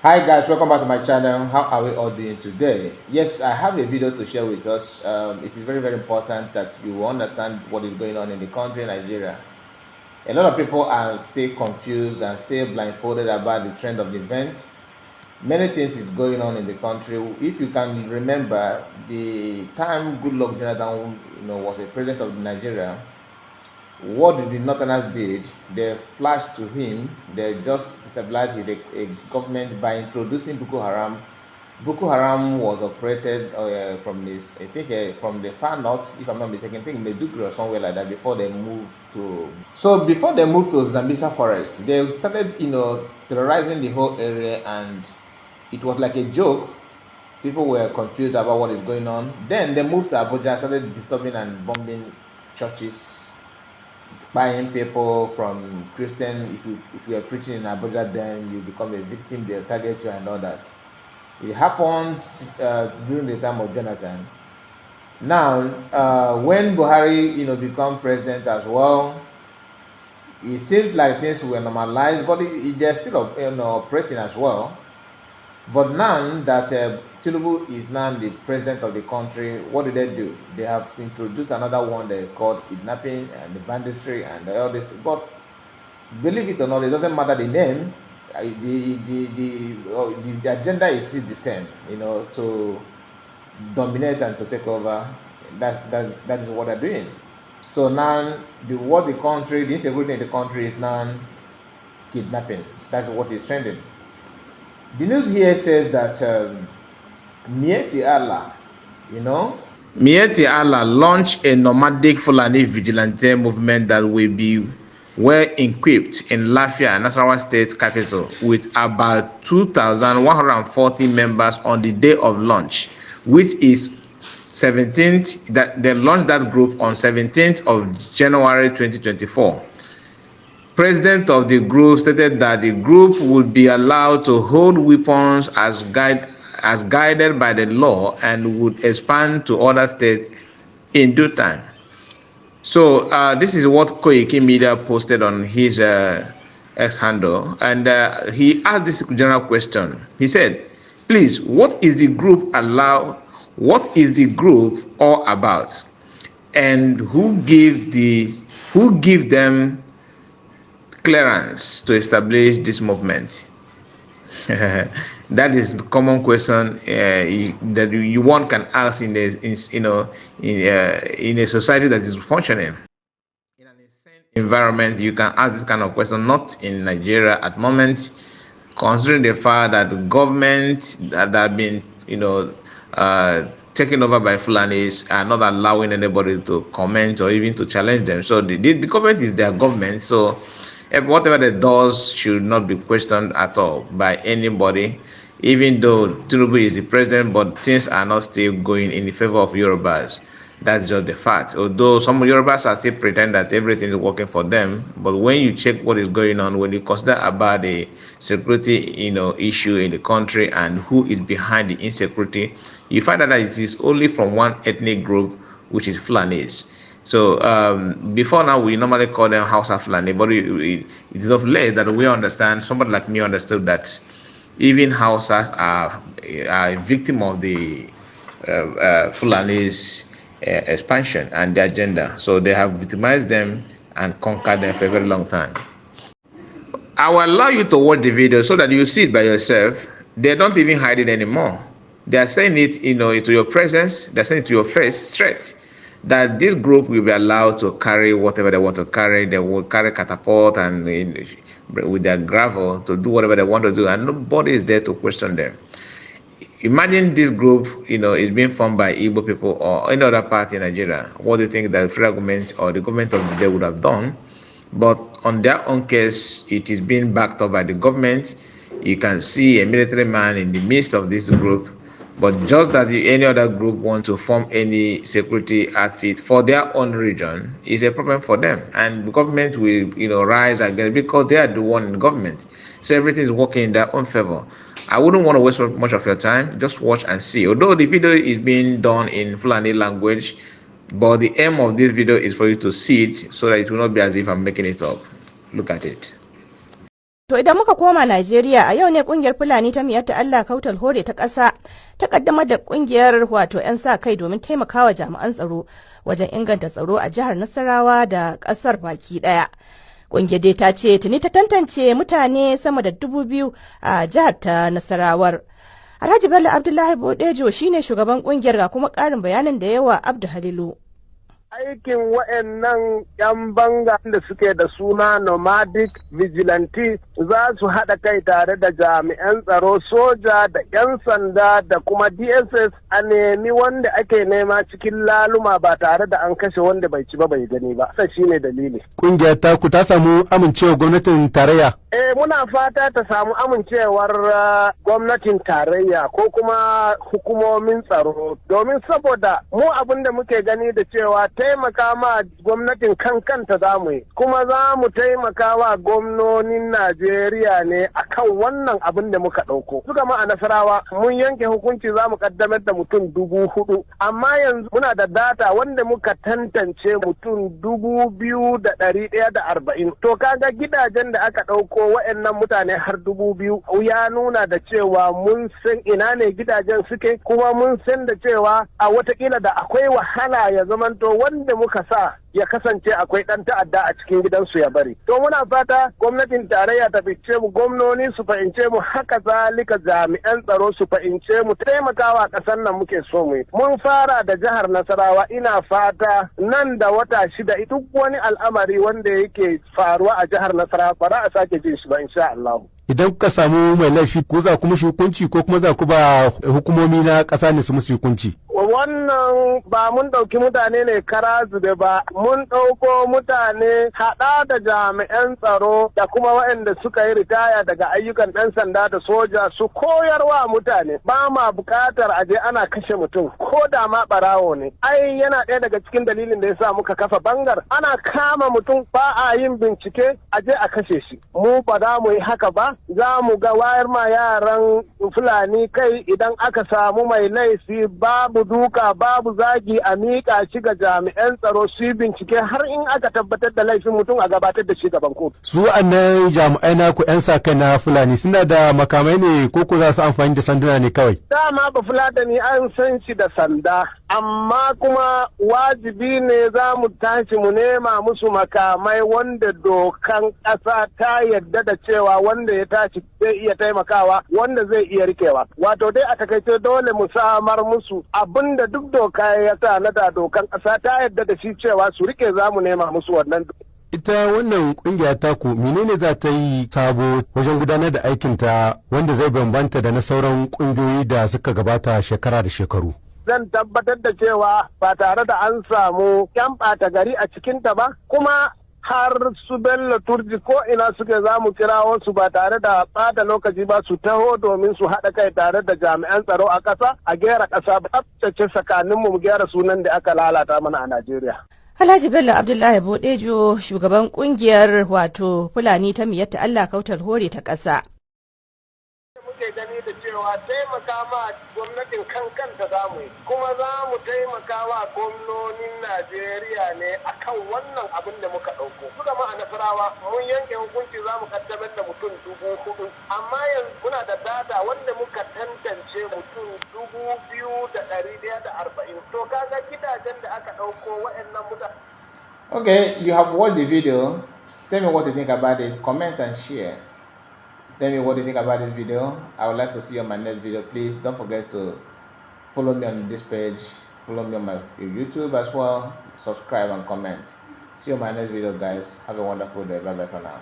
Hi guys, welcome back to my channel. How are we all doing today? Yes, I have a video to share with us. It is very important that you understand what is going on in the country, Nigeria. A lot of people are still confused and still blindfolded about the trend of the events. Many things is going on in the country. If you can remember the time Goodluck Jonathan, was a president of Nigeria, what the Northerners did, they flashed to him, they just destabilized a government by introducing Boko Haram. Boko Haram was operated from this, I think, from the far north, if I'm not mistaken, I think Maiduguri or somewhere like that, before they moved to. So before they moved to Zambisa Forest, they started, terrorizing the whole area, and it was like a joke. People were confused about what is going on. Then they moved to Abuja, started disturbing and bombing churches, buying people from Christian. If you are preaching in Abuja, then you become a victim. They'll target you and all that. It happened during the time of Jonathan. Now, when Buhari, become president as well, it seems like things were normalized, but they're still, operating as well. But now that Tinubu is now the president of the country, what do? They have introduced another one they called kidnapping and the banditry and all this. But believe it or not, it doesn't matter the name. The agenda is still the same. To dominate and to take over. That is what they're doing. So now the insecurity in the country is now kidnapping. That's what is trending. The news here says that Miyetti Allah, Miyetti Allah launched a Nomadic Fulani Vigilante movement that will be well equipped in Lafia, Nasarawa State capital, with about 2,140 members on the day of launch, which is 17th. That they launched that group on 17th of January 2024. President of the group stated that the group would be allowed to hold weapons as guided by the law and would expand to other states in due time. So this is what Koiki Media posted on his X handle, and he asked this general question. He said, "Please, what is the group all about, and who give them clearance to establish this movement?" That is the common question that one can ask in a society that is functioning. In an insane environment, you can ask this kind of question. Not in Nigeria at the moment, considering the fact that the government that have been taken over by Fulanis are not allowing anybody to comment or even to challenge them. So the government is their government. So whatever it does should not be questioned at all by anybody, even though Tinubu is the president, but things are not still going in the favor of Yorubas. That's just the fact. Although some Yorubas are still pretending that everything is working for them, but when you check what is going on, when you consider about the security issue in the country and who is behind the insecurity, you find out that it is only from one ethnic group, which is Fulanis. So before now, we normally call them Hausa Fulani, but it is of late that we understand, somebody like me understood that even Hausas are a victim of the Fulani's expansion and the agenda. So they have victimized them and conquered them for a very long time. I will allow you to watch the video so that you see it by yourself. They don't even hide it anymore. They are saying it, into your presence. They're saying it to your face straight, that this group will be allowed to carry whatever they want to carry. They will carry catapult and with their gravel to do whatever they want to do, and nobody is there to question them. Imagine this group, is being formed by Igbo people or any other party in Nigeria. What do you think that the federal government or the government of the day would have done? But on their own case, it is being backed up by the government. You can see a military man in the midst of this group. But just that any other group want to form any security outfit for their own region is a problem for them, and the government will rise against, because they are the one in government. So everything is working in their own favor. I wouldn't want to waste much of your time. Just watch and see. Although the video is being done in Fulani language, but the aim of this video is for you to see it so that it will not be as if I'm making it up. Look at it. To idan muka koma Najeriya, a yau ne kungiyar Fulani ta Miyetti Allah Kautal Hore ta ƙasa ta kaddamar da kungiyar wato 'yan sa kai domin taimakawa jami'an tsaro wajen inganta tsaro a jihar Nasarawa da ƙasar baki ɗaya. Kungiyar dai ta ce tuni ta tantance mutane sama da 2,000 a jihar ta Nasarawar. Alhaji Bello Abdullahi Bodejo shine shugaban kungiyar, ga kuma ƙarin bayanin da yawa Abdu Halilu. Aikin wa'annan 'yan banga da suke da suna Nomadic Vigilante za su haɗa kai tare da jami'an tsaro, soja da 'yan sanda da kuma DSS a nemi wanda ake nema cikin laluma ba tare da an kashe wanda bai ci ba bai gani ba. Wannan shine dalili. Ƙungiyar taku ta samu amincewa gwamnatin tarayya? Muna fata ta samu amincewar gwamnatin tarayya ko kuma hukumomin tsaro, domin saboda mu abin da muke gani da cewa taimaka ma gwamnatin kanta za mu yi, kuma za mu taimaka wa gwamnonin Najeriya ne akan wannan abin da muka ɗauko. Suka ma a Nasarawa mun yanke hukunci za mu kaddamar da mutum 4,000, amma yanzu muna da data wanda muka tantance mutum 2,140. To kaga gidajen da aka ɗauko wa'annan mutane har 2,000 ya nuna da cewa mun san ina ne gidajen suke, kuma mun san da cewa a watakila da akwai wahala ya zamanto wanda muka sa ya kasance akwai ɗan ta'adda a cikin gidansu ya bari. To muna fata gwamnatin tarayya ta fice mu, gwamnoni su fahimce mu, haka zalika jami'an tsaro su fahimce mu, taimakawa ƙasar nan muke so mu yi. Mun fara da jihar Nasarawa, ina fata nan da wata 6 duk wani al'amari wanda yake faruwa a jihar Nasarawa ba za a sake jin shi ba insha Allah. Idan kuka samu mai laifi, ko za ku mishi hukunci ko kuma za ku ba hukumomi na ƙasa ne su musu hukunci? Wannan ba mun ɗauki mutane ne kara zube ba, mun ɗauko mutane haɗa da jami'an tsaro da kuma waɗanda suka yi ritaya daga ayyukan ɗan sanda da soja su koyarwa mutane. Ba ma buƙatar aje ana kashe mutum ko da ma ɓarawo ne. Ai yana ɗaya daga cikin dalilin da ya sa muka kafa bangar. Ana kama mutum ba a yin bincike aje a kashe shi. Mu ba za mu yi haka ba, za mu ga wayar ma yaran Fulani kai idan aka samu mai laifi babu duka babu zagi a miƙa shi ga jami'an tsaro su yi bincike har in aka tabbatar da laifin mutum a gabatar da shi gaban kotu. Su annan jami'ai naku 'yan sa kai na Fulani suna da makamai ne ko ku za su amfani da sanduna ne kawai? Dama ba Fulatani an san shi da sanda, amma kuma wajibi ne za mu tashi mu nema musu makamai wanda dokan ƙasa ta yarda da cewa wanda ya tashi zai iya taimakawa, wanda zai iya rikewa. Wato dai a takaice dole mu samar musu abinda duk doka ya sa na da dokan ƙasa ta yarda da shi cewa su rike, za mu nema musu wannan. Ita wannan kungiya taku menene za ta yi sabo wajen gudanar da aikinta wanda zai bambanta da na sauran kungiyoyi da suka gabata shekara da shekaru? Zan tabbatar da cewa ba tare da an samu 'yan ɓata gari a cikinta ba, kuma har su Bello Turji ko ina suke za mu kira wasu ba tare da ɓata lokaci ba su taho domin su haɗa kai tare da jami'an tsaro a ƙasa a gera ƙasa, tsaftace tsakaninmu mu gyara sunan da aka lalata mana a Najeriya. Alhaji Bello Abdullahi Bodejo, shugaban kungiyar wato Fulani ta Miyetti Allah Kautal Hore ta ƙasa. Muke gani da cewa taimaka ma gwamnatin kanta za mu yi, kuma za mu taimaka wa gwamnonin Najeriya ne akan wannan abin da muka ɗauko. Suka ma a Nasarawa mun yanke hukunci za mu kaddamar da mutum 4,000, amma yanzu muna da data wanda muka tantance mutum 2,140. To kaga gidajen da aka ɗauko waɗannan mutane. Okay, you have watched the video. Tell me what you think about this. Comment and share. Tell me what you think about this video. I would like to see you on my next video. Please don't forget to follow me on this page, follow me on my YouTube as well, subscribe and comment. See you on my next video, guys. Have a wonderful day. Bye bye for now.